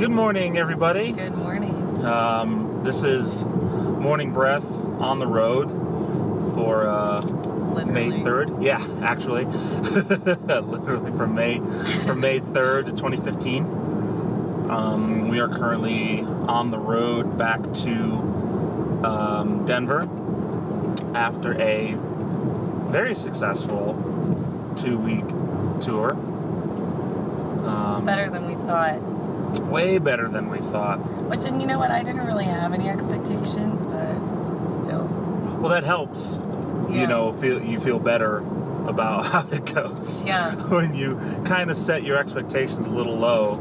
Good morning, everybody. Good morning. This is Morning Breath on the road for May 3rd. Yeah, actually. Literally from May 3rd to 2015. We are currently on the road back to Denver after a very successful 2-week tour. Better than we thought. Way better than we thought. Which, and you know what, I didn't really have any expectations, but still. Well, that helps. Yeah. You know, you feel better about how it goes. Yeah. When you kind of set your expectations a little low,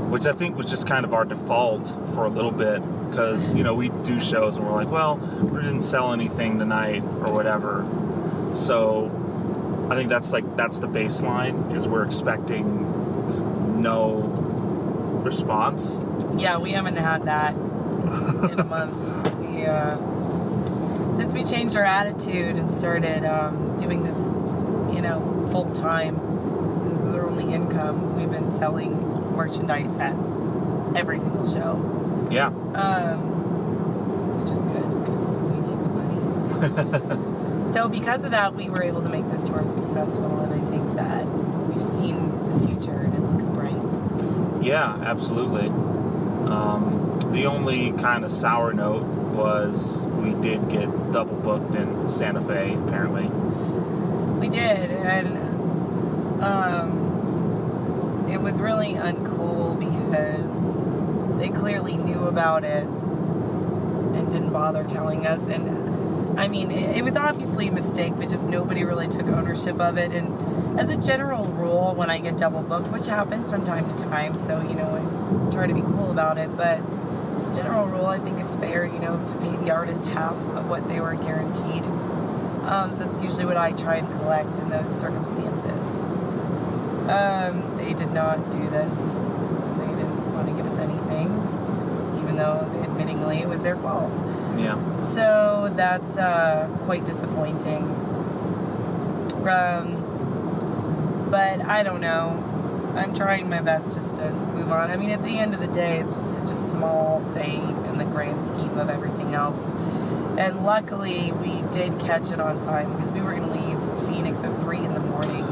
which I think was just kind of our default for a little bit, because, you know, we do shows and we're like, well, we didn't sell anything tonight or whatever. So I think that's the baseline, is we're expecting no response. Yeah, we haven't had that in a month. Since we changed our attitude and started doing this, full time, this is our only income, we've been selling merchandise at every single show. Yeah. Which is good, because we need the money. So because of that, we were able to make this tour successful, and I think that we've seen the future and it looks bright. Yeah, absolutely. The only kind of sour note was we did get double booked in Santa Fe, apparently. We did, and it was really uncool because they clearly knew about it and didn't bother telling us. And I mean, it was obviously a mistake, but just nobody really took ownership of it. And as a general rule, when I get double booked, which happens from time to time, so, I try to be cool about it, but as a general rule, I think it's fair, to pay the artist half of what they were guaranteed. So that's usually what I try and collect in those circumstances. They did not do this. They didn't want to give us anything, even though admittingly it was their fault. Yeah. So that's quite disappointing. But I don't know. I'm trying my best just to move on. I mean, at the end of the day, it's just such a small thing in the grand scheme of everything else. And luckily, we did catch it on time, because we were going to leave Phoenix at 3 in the morning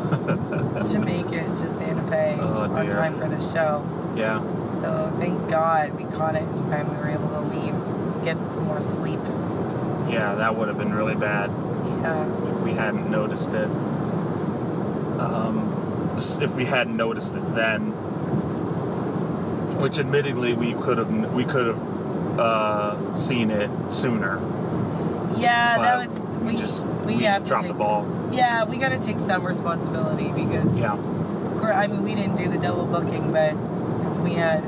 to make it to Santa Fe on time for the show. Yeah. So thank God we caught it in time. We were able to leave, get some more sleep. Yeah, that would have been really bad. Yeah. If we hadn't noticed it. If we hadn't noticed it then, which admittedly we could have seen it sooner. Yeah, but that was we dropped the ball. Yeah, we got to take some responsibility, because I mean, we didn't do the double booking, but if we had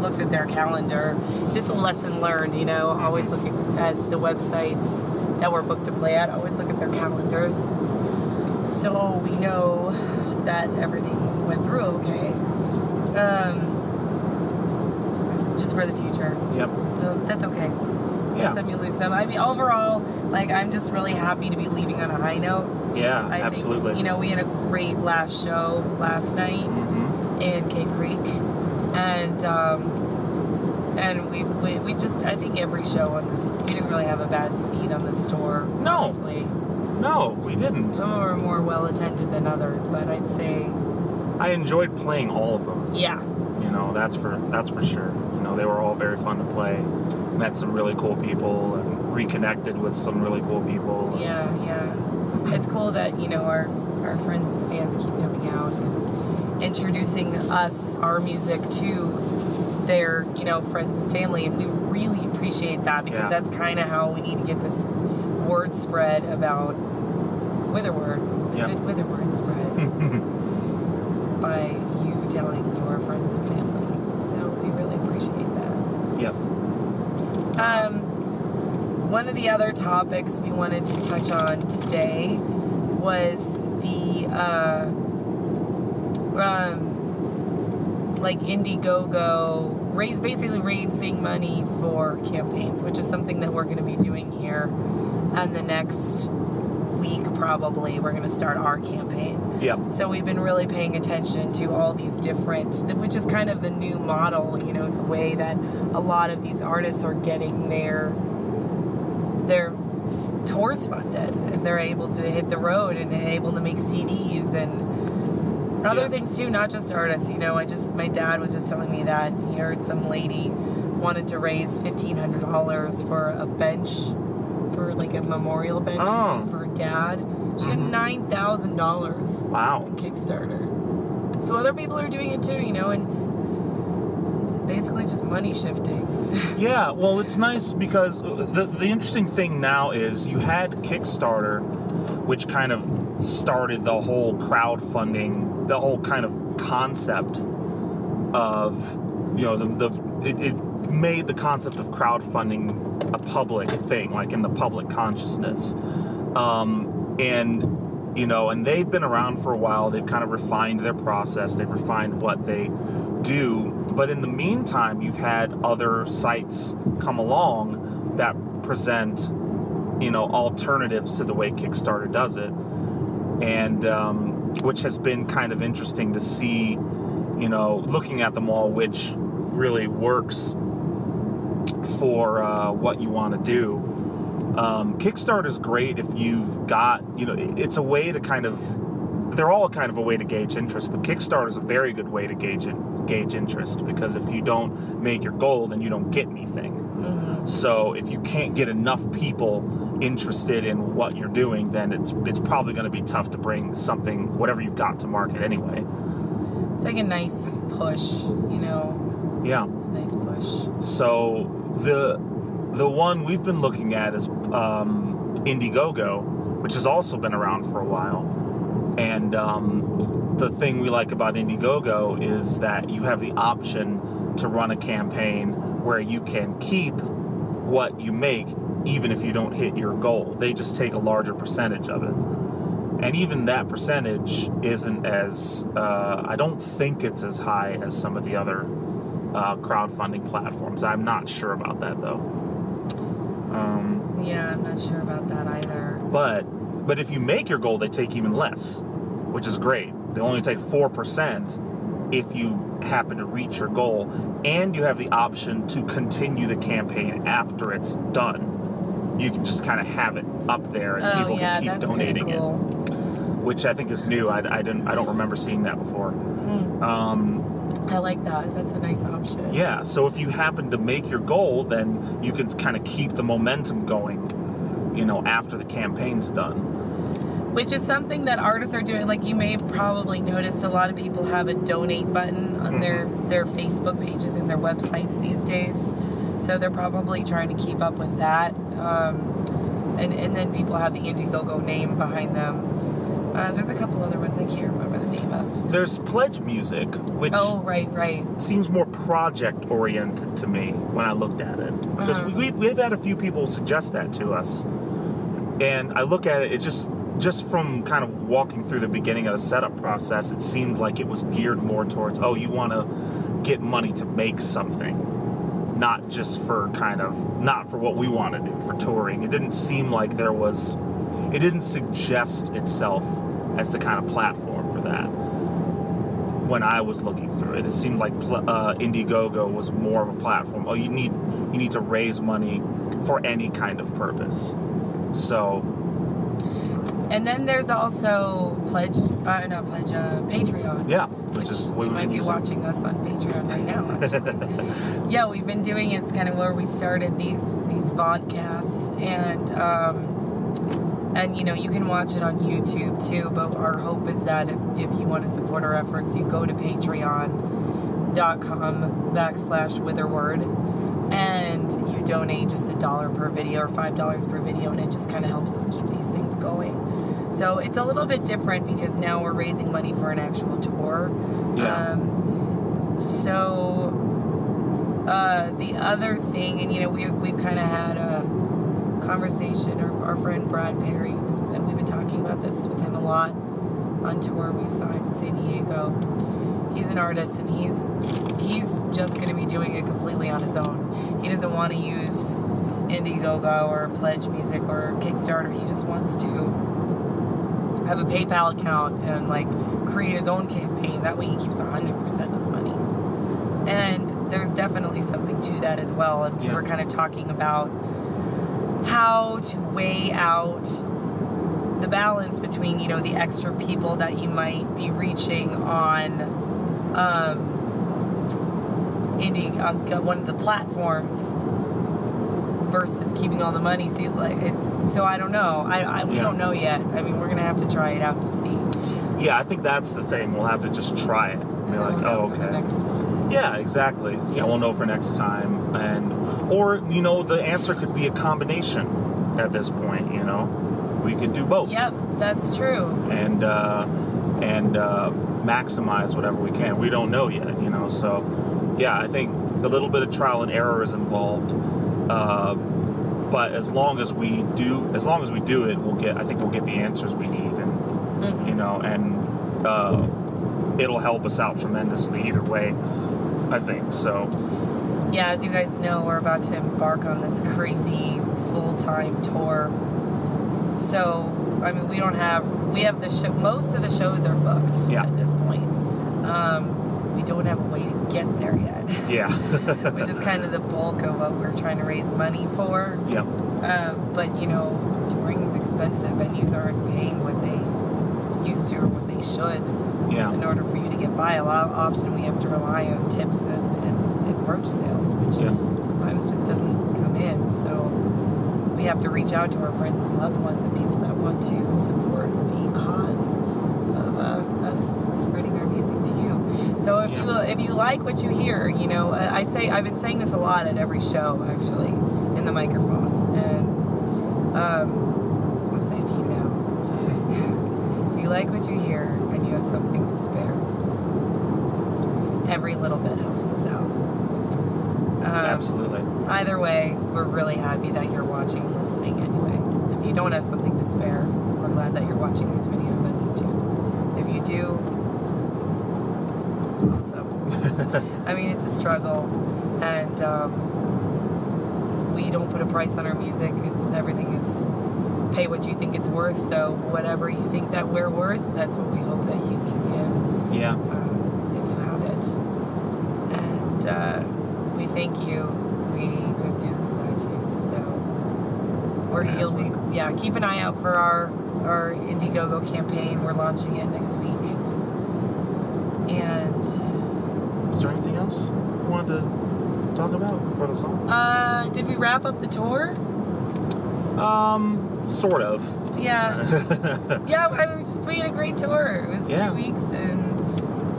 looked at their calendar, it's just a lesson learned, always looking at the websites that we're booked to play at, always look at their calendars, so we know that everything went through okay, just for the future. Yep. So that's okay. Yeah. Some you lose some. I mean, overall, I'm just really happy to be leaving on a high note. Yeah, I absolutely. think, we had a great last show last night in Cave Creek, and we just, I think every show on this, we didn't really have a bad seat on this tour. No. Honestly. No, we didn't. Some of them are more well attended than others, but I'd say I enjoyed playing all of them. Yeah. That's for sure. They were all very fun to play. Met some really cool people and reconnected with some really cool people. Yeah. It's cool that, our friends and fans keep coming out and introducing our music to their, friends and family. And we really appreciate that, because that's kind of how we need to get this word spread about Whitherward. The good Whitherward spread. It's by you telling your friends and family. So we really appreciate that. Yep. One of the other topics we wanted to touch on today was the Indiegogo, basically raising money for campaigns, which is something that we're going to be doing here in the next week probably, we're going to start our campaign. Yep. So we've been really paying attention to all these different, which is kind of the new model. You know, it's a way that a lot of these artists are getting their tours funded, and they're able to hit the road and able to make CDs and other things too, not just artists. You know, my dad was just telling me that he heard some lady wanted to raise $1,500 for a bench, for like a memorial bench for her dad. She had $9,000 wow. on Kickstarter. So other people are doing it too, you know, and it's basically just money shifting. Yeah, well, it's nice because the interesting thing now is you had Kickstarter, which kind of started the whole crowdfunding, the whole kind of concept of, you know, it made the concept of crowdfunding a public thing, like in the public consciousness. And, you know, and they've been around for a while. They've kind of refined their process. They've refined what they do. But in the meantime, you've had other sites come along that present, you know, alternatives to the way Kickstarter does it. And which has been kind of interesting to see, you know, looking at them all, which really works for what you want to do. Kickstarter's great if you've got, you know, it's a way to kind of, they're all kind of a way to gauge interest, but Kickstarter's a very good way to gauge interest, because if you don't make your goal, then you don't get anything. Mm-hmm. So if you can't get enough people interested in what you're doing, then it's probably going to be tough to bring something, whatever you've got, to market anyway. It's like a nice push, you know. Yeah. It's a nice push. So the one we've been looking at is Indiegogo, which has also been around for a while. And the thing we like about Indiegogo is that you have the option to run a campaign where you can keep what you make even if you don't hit your goal. They just take a larger percentage of it. And even that percentage isn't as, I don't think it's as high as some of the other crowdfunding platforms. I'm not sure about that, though. Yeah, I'm not sure about that either. But if you make your goal, they take even less, which is great. They only take 4% if you happen to reach your goal, and you have the option to continue the campaign after it's done. You can just kind of have it up there, and people can keep donating cool. it, which I think is new. I don't remember seeing that before. I like that. That's a nice option. Yeah, so if you happen to make your goal, then you can kind of keep the momentum going, you know, after the campaign's done. Which is something that artists are doing. Like, you may have probably noticed a lot of people have a donate button on their Facebook pages and their websites these days. So they're probably trying to keep up with that. And then people have the Indiegogo name behind them. There's a couple other ones I can't remember the name of. There's Pledge Music, which seems more project-oriented to me when I looked at it. Because we've had a few people suggest that to us. And I look at it, it just from kind of walking through the beginning of the setup process, it seemed like it was geared more towards, you want to get money to make something. Not just for not for what we want to do, for touring. It didn't seem like it didn't suggest itself as the kind of platform for that. When I was looking through it, it seemed like Indiegogo was more of a platform. You need to raise money for any kind of purpose. So. And then there's also Patreon. Yeah, which is what you might be watching us on Patreon right now, actually. Yeah, we've been doing it. It's kind of where we started these vodcasts, and you know, you can watch it on YouTube too. But our hope is that if you want to support our efforts, you go to patreon.com/Whitherward, and you donate just $1 per video or $5 per video, and it just kind of helps us keep these things going. So it's a little bit different because now we're raising money for an actual tour. Yeah. The other thing, and you know, we've kind of had a conversation. Our friend Brad Perry, and we've been talking about this with him a lot on tour. We saw him in San Diego. He's an artist, and he's just going to be doing it completely on his own. He doesn't want to use Indiegogo or Pledge Music or Kickstarter. He just wants to have a PayPal account and like create his own campaign. That way he keeps 100% of the money. And there's definitely something to that as well. And we were kind of talking about how to weigh out the balance between, you know, the extra people that you might be reaching on one of the platforms versus keeping all the money. See, like so I don't know. We don't know yet. I mean, we're gonna have to try it out to see. Yeah, I think that's the thing. We'll have to just try it. And be like, oh, okay. The next one. Yeah, exactly. Yeah, we'll know for next time. Or, you know, the answer could be a combination at this point, you know. We could do both. Yep, that's true. And maximize whatever we can. We don't know yet, you know. So, yeah, I think a little bit of trial and error is involved. But as long as we do it, I think we'll get the answers we need, and you know, and it'll help us out tremendously either way, I think. So yeah, as you guys know, we're about to embark on this crazy full-time tour. So I mean, we have the show. Most of the shows are booked at this point. We don't have a way to get there yet. Yeah. Which is kind of the bulk of what we're trying to raise money for. Yeah. But, you know, touring is expensive. Venues aren't paying what they used to or what they should. Yeah. In order for you to get by. Often we have to rely on tips and merch sales, which sometimes just doesn't come in. So we have to reach out to our friends and loved ones and people that want to support the cause of us spreading our music to you. So if you like what you hear, you know, I've been saying this a lot at every show actually in the microphone, and I'll say it to you now. If you like what you hear and you have something to spare, every little bit helps us out. Absolutely. Either way, we're really happy that you're watching and listening anyway. If you don't have something to spare, we're glad that you're watching these videos on YouTube. If you do, awesome. I mean, it's a struggle, and we don't put a price on our music. Everything is pay what you think it's worth. So whatever you think that we're worth, that's what we hope that you can give. Yeah. If you have it, and we thank you. We couldn't do this without you. So keep an eye out for our Indiegogo campaign. We're launching it next week. And is there anything else you wanted to talk about for the song? Did we wrap up the tour? Sort of. Yeah. We had a great tour. It was 2 weeks, and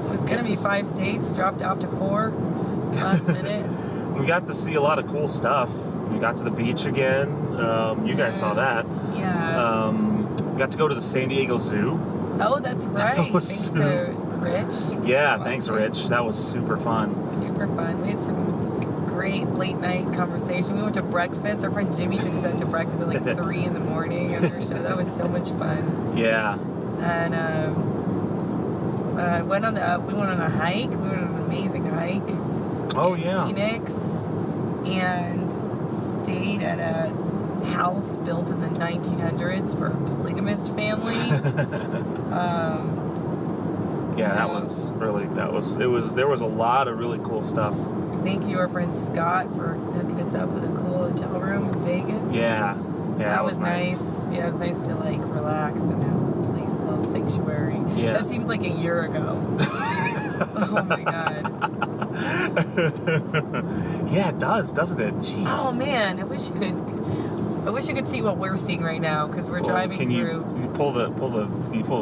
it was gonna be 5 states, dropped off to 4 last minute. We got to see a lot of cool stuff. We got to the beach again. You guys saw that. Yeah. We got to go to the San Diego Zoo. Oh, that's right. Thanks to Rich. Yeah, thanks, Rich. That was super fun. Super fun. We had some great late night conversation. We went to breakfast. Our friend Jimmy took us out to breakfast at like 3 in the morning after a show. That was so much fun. Yeah. And we went on a hike. We went on an amazing hike. Oh yeah. Phoenix, and stayed at a house built in the 1900s for a polygamist family. There was a lot of really cool stuff. Thank you, our friend Scott, for hooking us up with a cool hotel room in Vegas. Yeah, that was nice. Yeah, it was nice to like relax and have a place, a little sanctuary. Yeah, that seems like a year ago. Oh my god. Yeah, it does, doesn't it? Jeez. Oh man, I wish you could see what we're seeing right now, because we're driving through. Can you pull the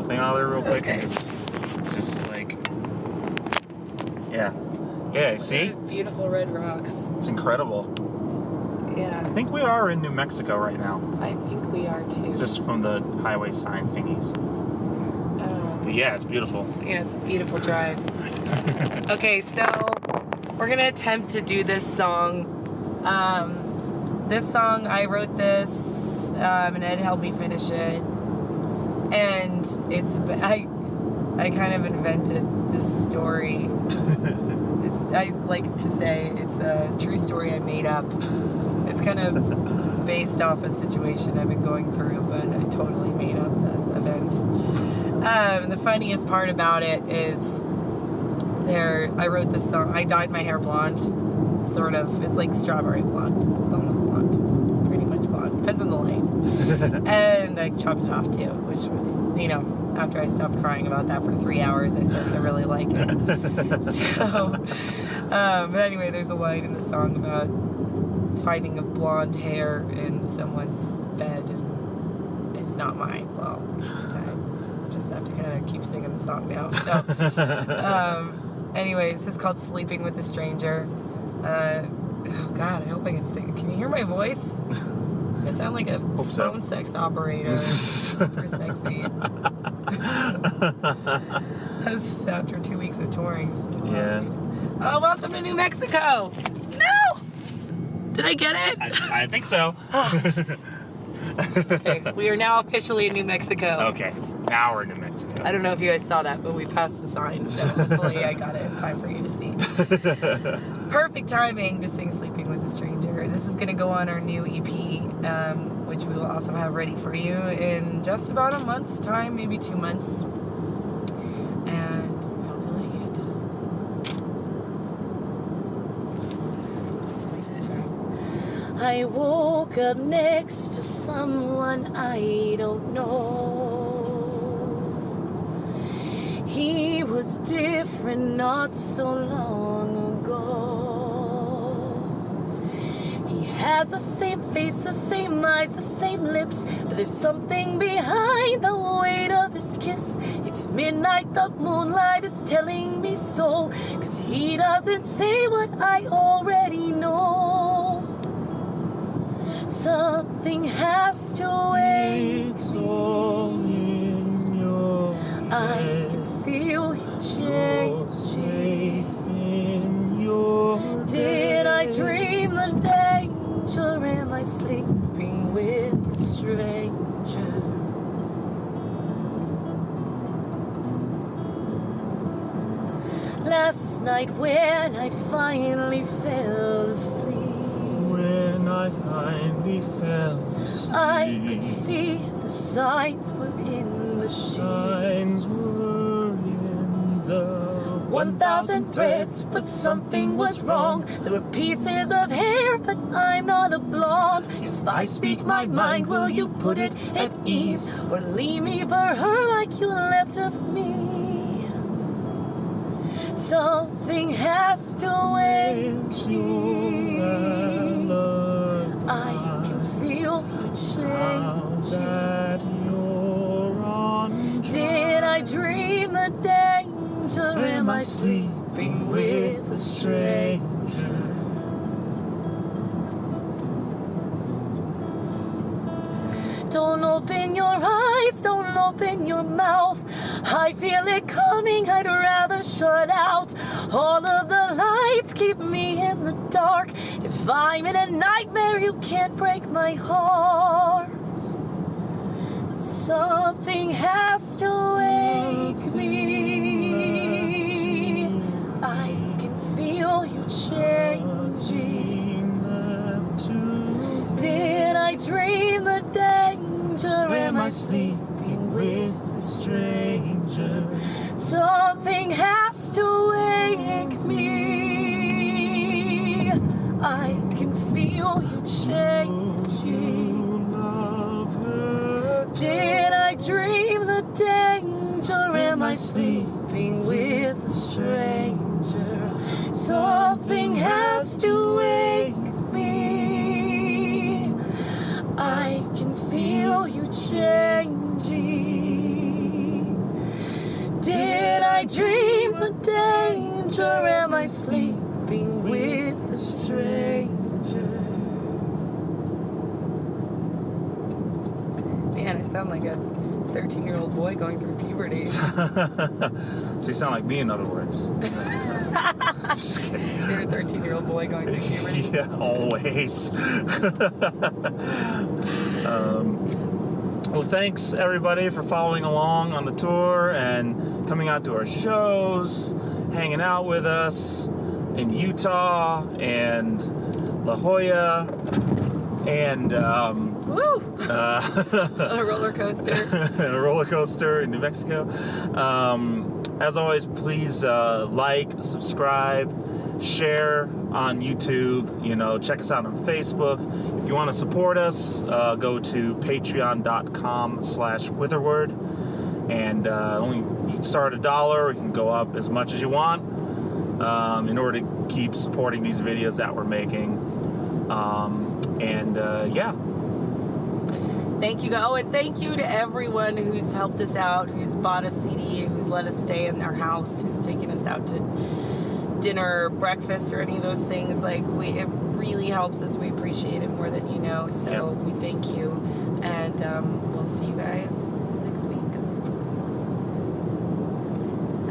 thing out of there real quick? Okay. And just like, yeah. See? These beautiful red rocks. It's incredible. Yeah. I think we are in New Mexico right now. I think we are too. It's just from the highway sign thingies. Yeah, it's beautiful. Yeah, it's a beautiful drive. Okay, so we're gonna attempt to do this song. This song, I wrote this, and Ed helped me finish it. And I kind of invented this story. I like to say it's a true story I made up. It's kind of based off a situation I've been going through, but I totally made up the events. The funniest part about it is I wrote this song. I dyed my hair blonde, sort of. It's like strawberry blonde. It's almost blonde. Pretty much blonde. Depends on the lane. And I chopped it off too, which was, after I stopped crying about that for 3 hours, I started to really like it. So, but anyway, there's a line in the song about finding a blonde hair in someone's bed, and it's not mine. Well, I just have to kind of keep singing the song now. So, anyways, this is called Sleeping with a Stranger. Oh God, I hope I can sing. Can you hear my voice? I sound like a phone sex operator. Super sexy. That's after 2 weeks of touring. So Yeah. Oh, welcome to New Mexico. No! Did I get it? I think so. Okay, we are now officially in New Mexico. Okay, now we're in New Mexico. I don't know if you guys saw that, but we passed the sign, so hopefully I got it in time for you to see. Perfect timing to sing Sleeping with a Stranger. This is going to go on our new EP, which we will also have ready for you in just about a month's time, maybe 2 months. And I hope you like it. I woke up next to someone I don't know. He was different not so long ago. He has the same face, the same eyes, the same lips, but there's something behind the weight of his kiss. It's midnight, the moonlight is telling me so, 'cause he doesn't say what I already know. Something has to wake me. I can feel you changing. Did I dream the danger? Am I sleeping with a stranger? Last night when I finally fell asleep, I could see the signs were in the sheets. 1,000 threads, but something was wrong. There were pieces of hair, but I'm not a blonde. If I speak my mind, will you put it at ease, or leave me for her like you left her for me? Something has to wake me. I can feel you changing. Did I dream the danger? Am I sleeping with a stranger? Don't open your eyes, don't open your mouth. I feel it coming, I'd rather shut out. All of the lights keep me in the dark. If I'm in a nightmare, you can't break my heart. Something has to wake me. I can feel you changing. Did I dream the danger? Am I sleeping with a stranger? Something has to wake me. I can feel you changing. Did I dream the danger? Am I sleeping with a stranger? Something has to wake me. I can feel you changing. Did I dream the danger? Am I sleeping with a stranger? Man, I sound like a 13-year-old boy going through puberty. So you sound like me, in other words. Just kidding. You're a 13-year-old boy going through puberty. Yeah, always. Well, thanks everybody for following along on the tour and coming out to our shows, hanging out with us in Utah and La Jolla Woo! A roller coaster. A roller coaster in New Mexico. As always, please like, subscribe, share on YouTube. You know, check us out on Facebook. If you want to support us, go to patreon.com/Whitherward. And you can start $1. You can go up as much as you want in order to keep supporting these videos that we're making. Yeah. Thank you. Oh, and thank you to everyone who's helped us out, who's bought a CD, who's let us stay in their house, who's taken us out to dinner, breakfast, or any of those things. Like, it really helps us. We appreciate it more than you know. So we thank you. And we'll see you guys next week.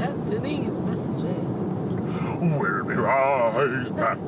After these messages. We'll be right back.